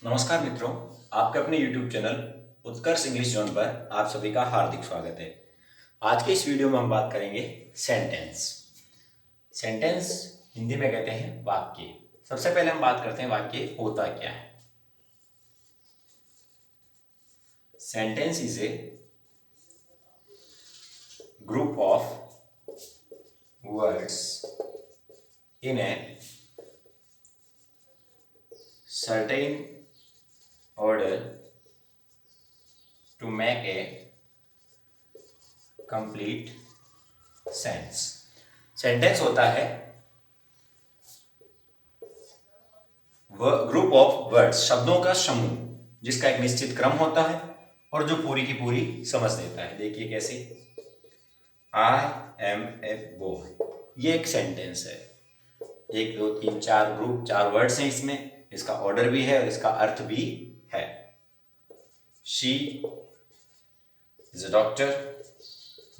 नमस्कार मित्रों, आपके अपने YouTube चैनल उत्कर्ष इंग्लिश जोन पर आप सभी का हार्दिक स्वागत है। आज के इस वीडियो में हम बात करेंगे सेंटेंस। सेंटेंस हिंदी में कहते हैं वाक्य। सबसे पहले हम बात करते हैं वाक्य होता क्या है। Sentence is a group of words in A certain order to make a complete sense। Sentence होता है ग्रुप ऑफ वर्ड्स, शब्दों का समूह जिसका एक निश्चित क्रम होता है और जो पूरी की पूरी समझ देता है। देखिए कैसे, आई एम ए बॉय, ये एक सेंटेंस है। 1 2 3 4 ग्रुप, 4 वर्ड्स हैं इसमें, इसका ऑर्डर भी है और इसका अर्थ भी है। शी इज अ डॉक्टर,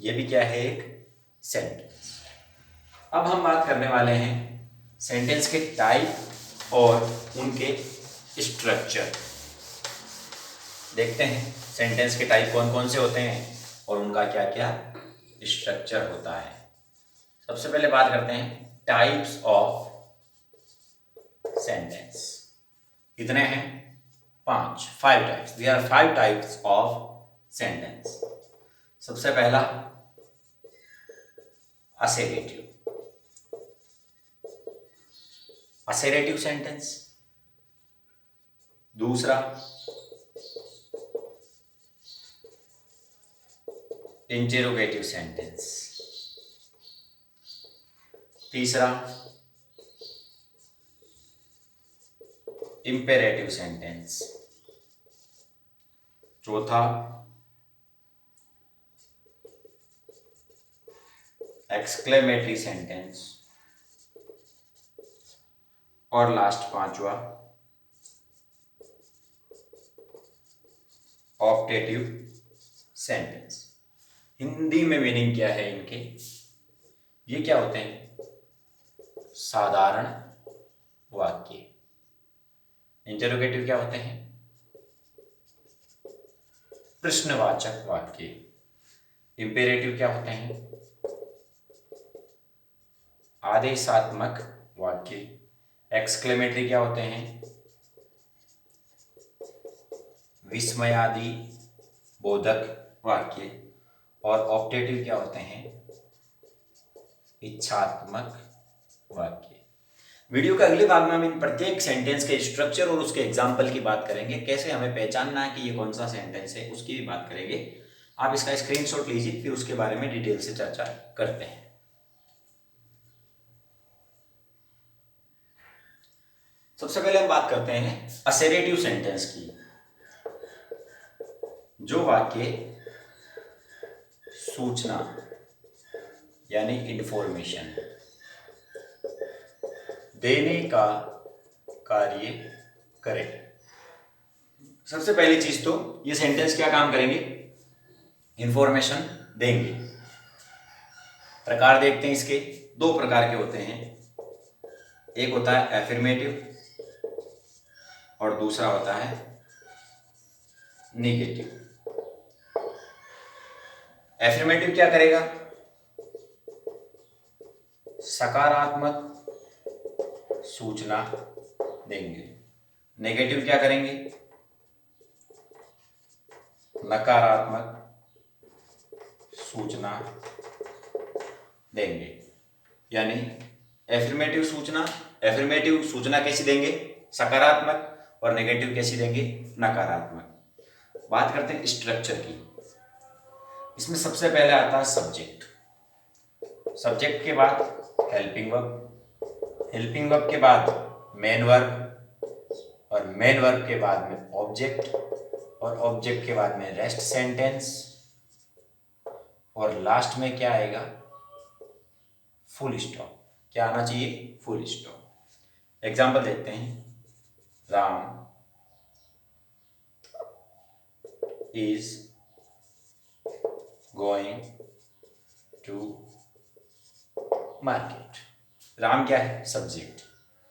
ये भी क्या है, एक सेंटेंस। अब हम बात करने वाले हैं सेंटेंस के टाइप और उनके स्ट्रक्चर। देखते हैं सेंटेंस के टाइप कौन कौन से होते हैं और उनका क्या क्या स्ट्रक्चर होता है। सबसे पहले बात करते हैं टाइप्स ऑफ सेंटेंस। कितने हैं? 5 types. There are 5 types of sentence. सबसे पहला असेरेटिव सेंटेंस। दूसरा इंटेरोगेटिव सेंटेंस। तीसरा इंपेरेटिव सेंटेंस। चौथा एक्सक्लेमेटरी सेंटेंस। और लास्ट 5वां ऑप्टेटिव सेंटेंस। हिंदी में मीनिंग क्या है इनके? ये क्या होते हैं? साधारण वाक्य। इंटेरोगेटिव क्या होते हैं? प्रश्नवाचक वाक्य। इंपेरेटिव क्या होते हैं? आदेशात्मक वाक्य। एक्सक्लेमेटरी क्या होते हैं? विस्मयादि बोधक वाक्य। और ऑप्टेटिव क्या होते हैं? इच्छात्मक वाक्य। वीडियो के अगले भाग में हम इन प्रत्येक सेंटेंस के स्ट्रक्चर और उसके एग्जाम्पल की बात करेंगे। कैसे हमें पहचानना है कि ये कौन सा सेंटेंस है, उसकी भी बात करेंगे। आप इसका स्क्रीनशॉट लीजिए, फिर उसके बारे में डिटेल से चर्चा करते हैं। सबसे पहले हम बात करते हैं असेरेटिव सेंटेंस की। जो वाक्य सूचना यानी इंफॉर्मेशन देने का कार्य करे। सबसे पहली चीज तो ये सेंटेंस क्या काम करेंगे? इंफॉर्मेशन देंगे। प्रकार देखते हैं इसके। 2 प्रकार के होते हैं। एक होता है एफर्मेटिव और दूसरा होता है नेगेटिव। एफर्मेटिव क्या करेगा? सकारात्मक सूचना देंगे। नेगेटिव क्या करेंगे? नकारात्मक सूचना देंगे। यानी एफर्मेटिव सूचना कैसी देंगे? सकारात्मक। और नेगेटिव कैसी देंगे? नकारात्मक। बात करते हैं स्ट्रक्चर की। इसमें सबसे पहले आता है सब्जेक्ट। सब्जेक्ट के बाद हेल्पिंग वर्ब, हेल्पिंग वर्ब के बाद मेन वर्ब, और मेन वर्ब के बाद में ऑब्जेक्ट, और ऑब्जेक्ट के बाद में रेस्ट सेंटेंस, और लास्ट में क्या आएगा? Full stop. क्या आना चाहिए? Full stop. एग्जाम्पल देखते हैं। Ram is going to market. राम क्या है? Subject.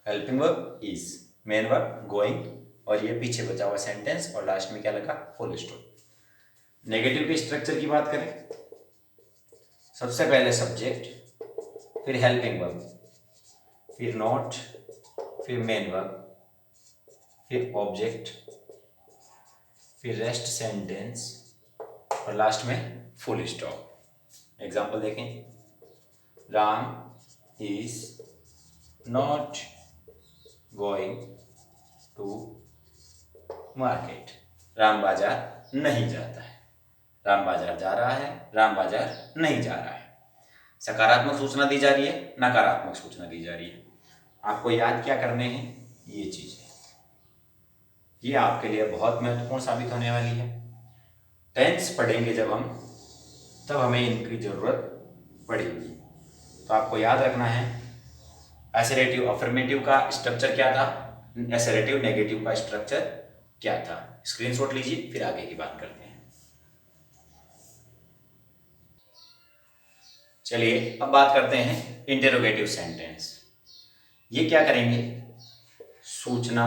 Helping verb is, main verb going, और ये पीछे बचा हुआ सेंटेंस और लास्ट में क्या लगा, फुल स्टॉप। नेगेटिव के स्ट्रक्चर की बात करें, सबसे पहले सब्जेक्ट, फिर हेल्पिंग वर्ब, फिर नॉट, फिर मेन वर्ब, फिर ऑब्जेक्ट, फिर रेस्ट सेंटेंस और लास्ट में फुल स्टॉप। एग्जाम्पल देखें, Ram is not going to market. Ram बाजार नहीं जाता है, राम बाजार जा रहा है, राम बाजार नहीं जा रहा है। सकारात्मक सूचना दी जा रही है, नकारात्मक सूचना दी जा रही है। आपको याद क्या करने हैं, ये चीजें, ये आपके लिए बहुत महत्वपूर्ण साबित होने वाली है। टेंस पढ़ेंगे जब हम, तब हमें इनकी जरूरत पड़ेगी। तो आपको याद रखना है, असर्टिव अफर्मेटिव का स्ट्रक्चर क्या था, असर्टिव नेगेटिव का स्ट्रक्चर क्या था। स्क्रीनशॉट लीजिए, फिर आगे की बात करते हैं। चलिए अब बात करते हैं इंटेरोगेटिव सेंटेंस। ये क्या करेंगे, सूचना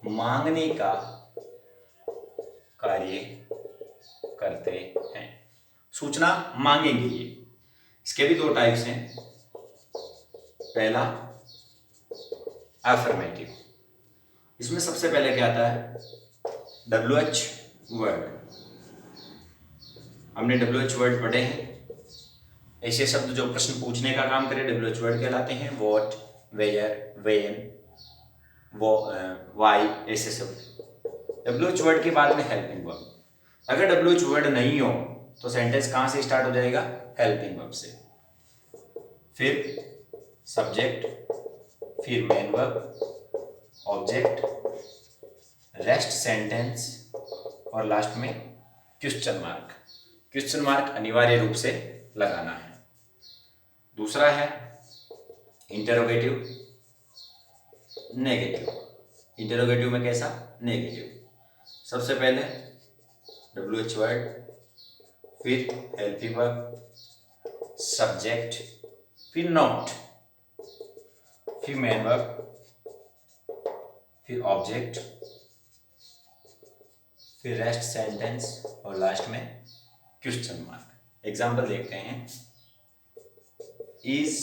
मांगने का कार्य करते हैं। सूचना मांगेंगे ये, इसके भी दो टाइप्स हैं। पहला अफर्मेटिव, इसमें सबसे पहले क्या आता है, WH वर्ड। हमने WH वर्ड पढ़े हैं, ऐसे शब्द जो प्रश्न पूछने का काम करे WH वर्ड कहलाते हैं। वॉट, वेयर, वेन, वाई, ऐसे शब्द। WH वर्ड के बाद में हेल्पिंग वर्ब। अगर WH वर्ड नहीं हो तो सेंटेंस कहां से स्टार्ट हो जाएगा, हेल्पिंग वर्ब से, फिर सब्जेक्ट, फिर main verb, object, rest sentence और लास्ट में क्वेश्चन मार्क। क्वेश्चन मार्क अनिवार्य रूप से लगाना है। दूसरा है इंटेरोगेटिव नेगेटिव। इंटेरोगेटिव में कैसा, नेगेटिव। सबसे पहले WH वर्ड, फिर हेल्पिंग वर्ब, सब्जेक्ट, फिर नॉट, फिर मेन वर्ब, फिर ऑब्जेक्ट, फिर रेस्ट सेंटेंस और लास्ट में क्वेश्चन मार्क। एग्जाम्पल देखते हैं, is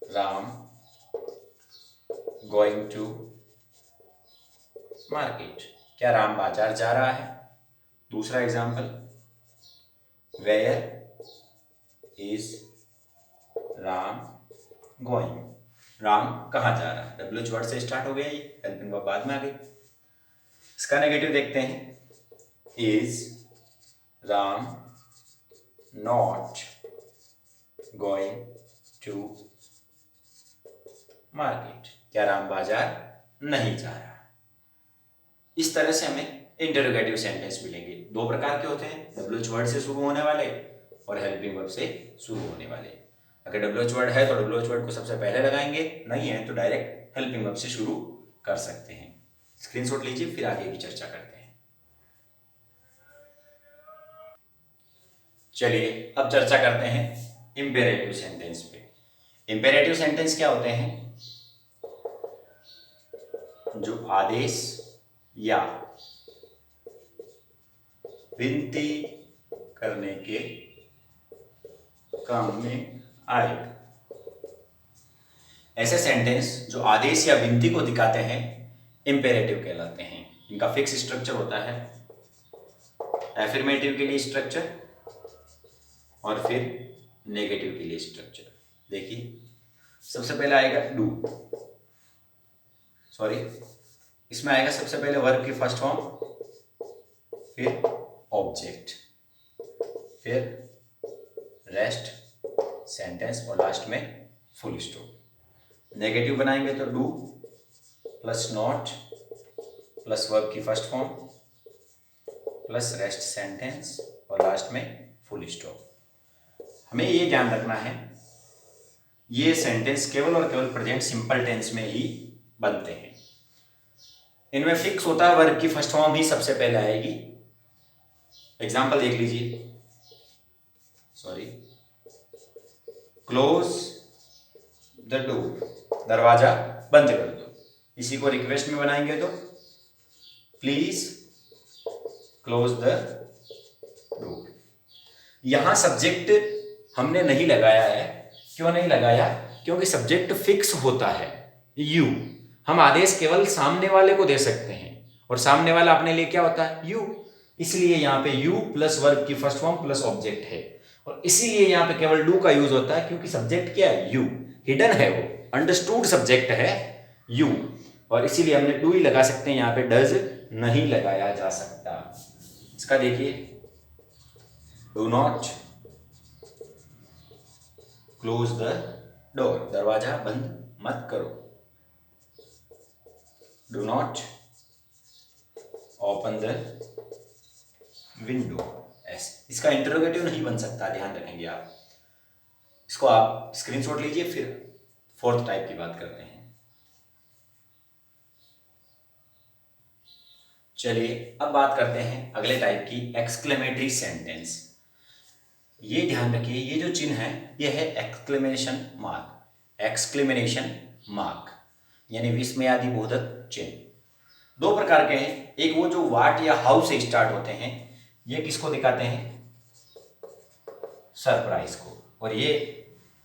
Ram going to market, क्या राम बाजार जा रहा है। दूसरा example, where is Ram going, Ram कहाँ जा रहा है। WH वर्ड से स्टार्ट हो गया, ये हेल्पिंग वर्ब बाद में आ गई। इसका नेगेटिव देखते हैं, is Ram not going to market, क्या राम बाजार नहीं जा रहा। इस तरह से हमें इंटरोगेटिव सेंटेंस मिलेंगे। दो प्रकार के होते हैं, WH वर्ड से शुरू होने वाले और हेल्पिंग वर्ब से शुरू होने वाले। अगर WH वर्ड है तो WH वर्ड को सबसे पहले लगाएंगे, नहीं है तो डायरेक्ट हेल्पिंग वर्ब से शुरू कर सकते हैं। स्क्रीनशॉट लीजिए, फिर आगे की चर्चा करते हैं। चलिए अब चर्चा करते हैं इंपेरेटिव सेंटेंस पे। इंपेरेटिव सेंटेंस क्या होते हैं, जो आदेश या विनती करने के काम में आएगा। ऐसे सेंटेंस जो आदेश या विनती को दिखाते हैं इंपेरेटिव कहलाते हैं। इनका फिक्स स्ट्रक्चर होता है, एफर्मेटिव के लिए स्ट्रक्चर और फिर नेगेटिव के लिए स्ट्रक्चर। देखिए सबसे पहले आएगा डू, सॉरी इसमें आएगा सबसे पहले वर्ब की फर्स्ट फॉर्म, फिर ऑब्जेक्ट, फिर रेस्ट सेंटेंस और लास्ट में फुल स्टॉप। नेगेटिव बनाएंगे तो do plus not plus verb की first form plus rest sentence और लास्ट में फुल स्टॉप। हमें ये ध्यान रखना है, ये सेंटेंस केवल और केवल प्रेजेंट सिंपल टेंस में ही बनते हैं। इनमें फिक्स होता है वर्ब की फर्स्ट फॉर्म ही सबसे पहले आएगी। एग्जाम्पल देख लीजिए, सॉरी, क्लोज द डोर, दरवाजा बंद कर दो। इसी को रिक्वेस्ट में बनाएंगे तो प्लीज क्लोज द डोर। यहां सब्जेक्ट हमने नहीं लगाया है। क्यों नहीं लगाया? क्योंकि सब्जेक्ट फिक्स होता है यू। हम आदेश केवल सामने वाले को दे सकते हैं और सामने वाला अपने लिए क्या होता है? यू। इसलिए यहां पे यू प्लस वर्ब की फर्स्ट फॉर्म प्लस ऑब्जेक्ट है और इसीलिए यहां पे केवल डू का यूज होता है क्योंकि सब्जेक्ट क्या है? यू। हिडन है वो, अंडरस्टूड सब्जेक्ट है यू और इसीलिए हमने डू ही लगा सकते हैं। यहां पे डज नहीं लगाया जा सकता। इसका देखिए, do not close the door, दरवाजा बंद मत करो। Do not open the window. इसका इंटरोगेटिव नहीं बन सकता, ध्यान रखेंगे आप। इसको आप स्क्रीनशॉट लीजिए, फिर फोर्थ टाइप की बात करते हैं। चलिए अब बात करते हैं अगले टाइप की, एक्सक्लेमेटरी सेंटेंस। ये ध्यान रखिए, ये जो चिन्ह है ये है एक्सक्लेमेशन मार्क। एक्सक्लेमेशन मार्क यानी विस्मयादि बोधक चिन्ह। दो प्रकार के हैं, एक वो जो वाट या हाउ से स्टार्ट होते हैं, ये किसको दिखाते हैं? सरप्राइज को। और ये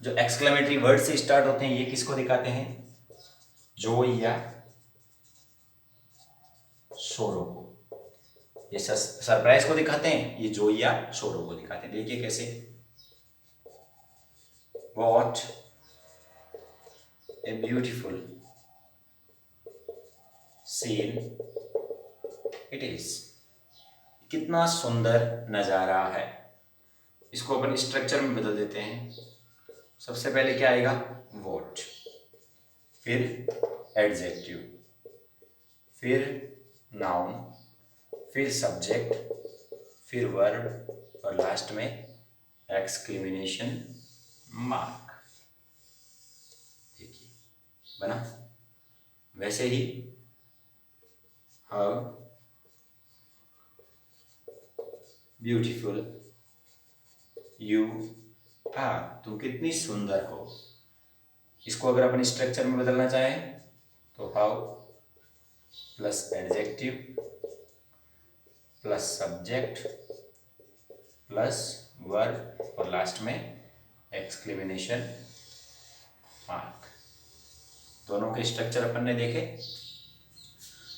जो एक्सक्लेमेटरी वर्ड से स्टार्ट होते हैं, ये किसको दिखाते हैं? जॉय या सोरो को। ये सरप्राइज को दिखाते हैं, ये जॉय या सोरो को दिखाते हैं। देखिए कैसे, what a beautiful seen it is. कितना सुंदर नजारा है। इसको अपन स्ट्रक्चर में बदल देते हैं। सबसे पहले क्या आएगा? वॉट, फिर एडजेक्टिव, फिर नाउन, फिर सब्जेक्ट, फिर वर्ब और लास्ट में एक्सक्लेमेशन मार्क। देखिए बना। वैसे ही हाउ ब्यूटीफुल यू आर, तुम कितनी सुंदर हो। इसको अगर अपन स्ट्रक्चर में बदलना चाहें तो how plus adjective plus subject plus verb और लास्ट में एक्सक्लेमेशन मार्क। दोनों के स्ट्रक्चर अपन ने देखे।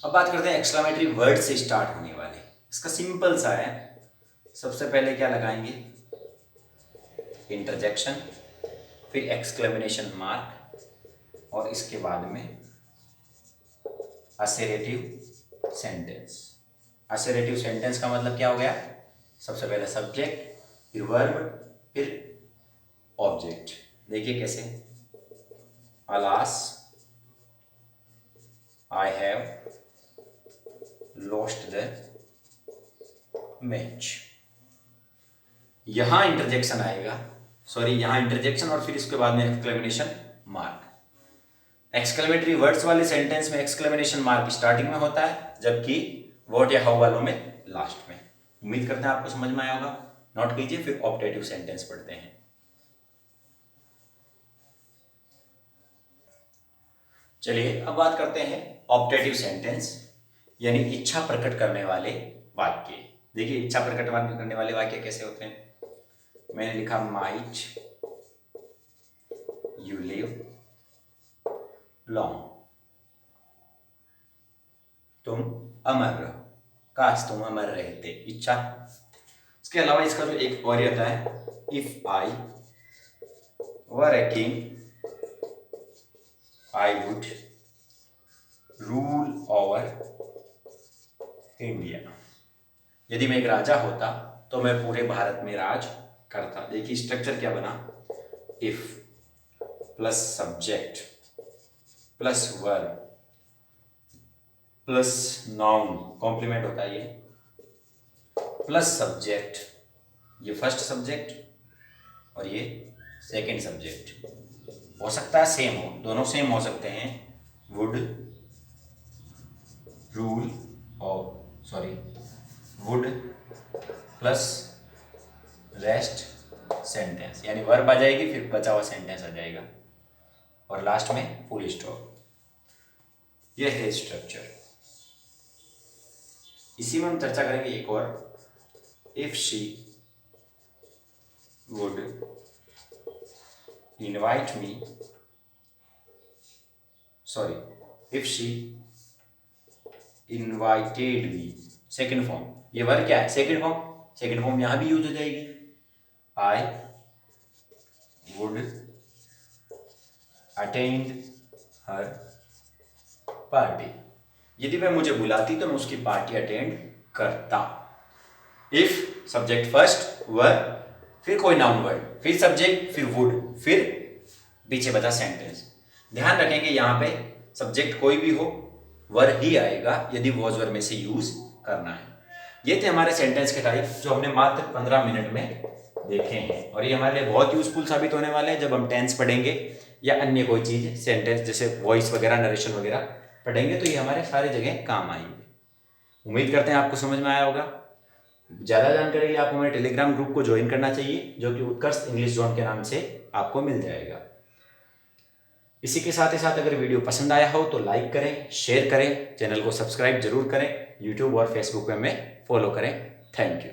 अब बात करते हैं एक्सक्लेमेटरी वर्ड से स्टार्ट होने वाले। इसका सिंपल सा है। सबसे पहले क्या लगाएंगे? इंटरजेक्शन, फिर एक्सक्लेमेशन मार्क और इसके बाद में असर्टिव सेंटेंस। असर्टिव सेंटेंस का मतलब क्या हो गया? सबसे पहले सब्जेक्ट, फिर वर्ब, फिर ऑब्जेक्ट। देखिए कैसे, alas I have lost the match. यहां इंटरजेक्शन आएगा, सॉरी यहां इंटरजेक्शन और फिर इसके बाद में एक्सक्लेमेशन मार्क। एक्सक्लेमेटरी वर्ड्स वाले सेंटेंस में एक्सक्लेमेशन मार्क स्टार्टिंग में होता है, जबकि व्हाट या हाउ वालों में लास्ट में। उम्मीद करते हैं आपको समझ में आया होगा। नोट कीजिए, फिर ऑप्टेटिव सेंटेंस पढ़ते हैं। चलिए अब बात करते हैं ऑप्टेटिव सेंटेंस यानी इच्छा प्रकट करने वाले वाक्य। देखिए इच्छा प्रकट करने वाले वाक्य कैसे होते हैं। मैंने लिखा माइट यू लिव लॉन्ग, तुम अमर रहो, काश तुम अमर रहते। इच्छा। इसके अलावा इसका जो एक और आता है, if I were a king I would rule over India. यदि मैं एक राजा होता तो मैं पूरे भारत में राज करता। देखिए स्ट्रक्चर क्या बना, if plus subject plus verb plus noun, complement होता है ये, प्लस सब्जेक्ट, ये फर्स्ट सब्जेक्ट और ये सेकंड सब्जेक्ट। हो सकता है सेम हो, दोनों सेम हो सकते हैं। वुड रूल और sorry would plus rest sentence, यानी वर्ब आ जाएगी फिर बचा हुआ सेंटेंस आ जाएगा और लास्ट में फुल स्टॉप। यह है स्ट्रक्चर। इसी में हम चर्चा करेंगे एक और, if she would invite me, sorry if she invited me, second form. ये वर्ब क्या है? Second form. सेकेंड फॉर्म यहां भी यूज हो जाएगी, I would attend her party. यदि वह मुझे बुलाती तो मैं उसकी पार्टी अटेंड करता। इफ सब्जेक्ट फर्स्ट, वर्ब, फिर कोई नाउन वर्ड, फिर सब्जेक्ट, फिर वुड, फिर पीछे बचा सेंटेंस। ध्यान रखेंगे यहां पे सब्जेक्ट कोई भी हो, वर्ब ही आएगा यदि वॉज वर्ब में से यूज करना है। ये थे हमारे सेंटेंस के टाइप जो हमने मात्र 15 मिनट में देखे हैं, और ये हमारे लिए बहुत यूजफुल साबित होने वाले हैं जब हम टेंस पढ़ेंगे या अन्य कोई चीज सेंटेंस जैसे वॉइस वगैरह, नरेशन वगैरह पढ़ेंगे तो ये हमारे सारे जगह काम आएंगे। उम्मीद करते हैं आपको समझ में आया होगा। ज़्यादा जानकारी के लिए आपको हमारे टेलीग्राम ग्रुप को ज्वाइन करना चाहिए जो कि उत्कर्ष इंग्लिश जोन के नाम से आपको मिल जाएगा। इसी के साथ ही साथ अगर वीडियो पसंद आया हो तो लाइक करें, शेयर करें, चैनल को सब्सक्राइब जरूर करें, यूट्यूब और फेसबुक पे हमें फॉलो करें। Thank you.